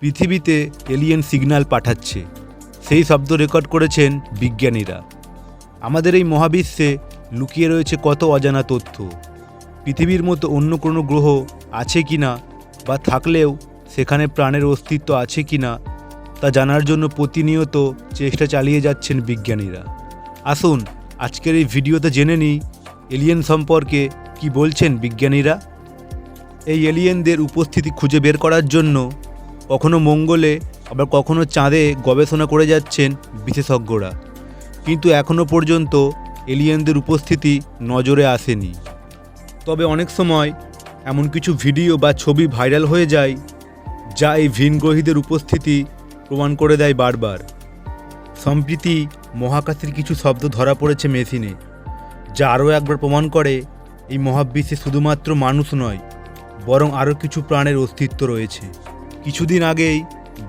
পৃথিবীতে alien signal পাঠাচ্ছে, সেই শব্দ রেকর্ড করেছেন বিজ্ঞানীরা। আমাদের এই মহাবিশ্বে লুকিয়ে রয়েছে কত অজানা তথ্য। পৃথিবীর মতো অন্য কোনো গ্রহ আছে কি না, বা থাকলেও সেখানে প্রাণের অস্তিত্ব আছে কি না, তা জানার জন্য প্রতিনিয়ত চেষ্টা চালিয়ে যাচ্ছেন বিজ্ঞানীরা। আসুন আজকের এই ভিডিওতে জেনে নিই এলিয়েন সম্পর্কে কি বলছেন বিজ্ঞানীরা। এই এলিয়েনদের উপস্থিতি খুঁজে বের করার জন্য কখনো মঙ্গলে আবার কখনো চাঁদে গবেষণা করে যাচ্ছেন বিশেষজ্ঞরা, কিন্তু এখনও পর্যন্ত এলিয়েনদের উপস্থিতি নজরে আসেনি। তবে অনেক সময় এমন কিছু ভিডিও বা ছবি ভাইরাল হয়ে যায় যা এই ভিনগ্রহীদের উপস্থিতি প্রমাণ করে দেয় বারবার। সম্প্রতি মহাকাশের কিছু শব্দ ধরা পড়েছে মেশিনে, যা আরও একবার প্রমাণ করে এই মহাবিশ্বে শুধুমাত্র মানুষ নয়, বরং আরও কিছু প্রাণের অস্তিত্ব রয়েছে। কিছুদিন আগেই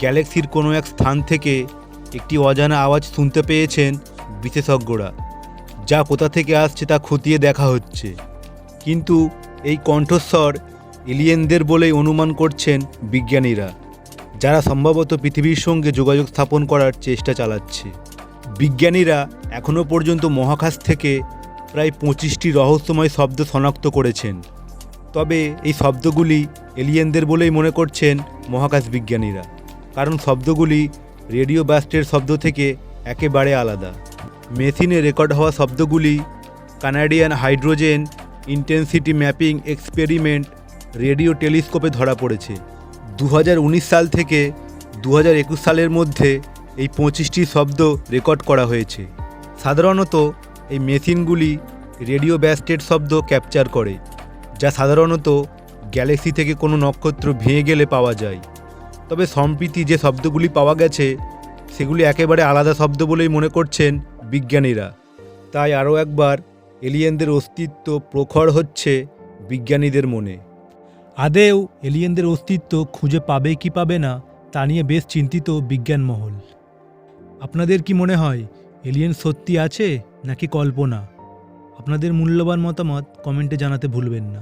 গ্যালাক্সির কোনো এক স্থান থেকে একটি অজানা আওয়াজ শুনতে পেয়েছেন বিশেষজ্ঞরা, যা কোথা থেকে আসছে তা খতিয়ে দেখা হচ্ছে। কিন্তু এই কণ্ঠস্বর এলিয়েনদের বলেই অনুমান করছেন বিজ্ঞানীরা, যারা সম্ভবত পৃথিবীর সঙ্গে যোগাযোগ স্থাপন করার চেষ্টা চালাচ্ছে। বিজ্ঞানীরা এখনও পর্যন্ত মহাকাশ থেকে প্রায় 25টি রহস্যময় শব্দ শনাক্ত করেছেন। তবে এই শব্দগুলি এলিয়েনদের বলেই মনে করছেন মহাকাশ বিজ্ঞানীরা, কারণ শব্দগুলি রেডিও ব্যাস্টের শব্দ থেকে একেবারে আলাদা। মেশিনে রেকর্ড হওয়া শব্দগুলি Canadian hydrogen intensity mapping experiment radio টেলিস্কোপে ধরা পড়েছে। 2019 সাল থেকে 2021 সালের মধ্যে এই 25টি শব্দ রেকর্ড করা হয়েছে। সাধারণত এই মেশিনগুলি রেডিও ব্যাস্টেড শব্দ ক্যাপচার করে, যা সাধারণত গ্যালাক্সি থেকে কোনো নক্ষত্র ভেঙে গেলে পাওয়া যায়। তবে সম্প্রতি যে শব্দগুলি পাওয়া গেছে সেগুলি একেবারে আলাদা শব্দ বলেই মনে করছেন বিজ্ঞানীরা। তাই আরও একবার এলিয়েনদের অস্তিত্ব প্রখর হচ্ছে বিজ্ঞানীদের মনে। আদেও এলিয়েনদের অস্তিত্ব খুঁজে পাবে কি পাবে না তা নিয়ে বেশ চিন্তিত বিজ্ঞান মহল। আপনাদের কি মনে হয় এলিয়েন সত্যি আছে নাকি কল্পনা? আপনাদের মূল্যবান মতামত কমেন্টে জানাতে ভুলবেন না।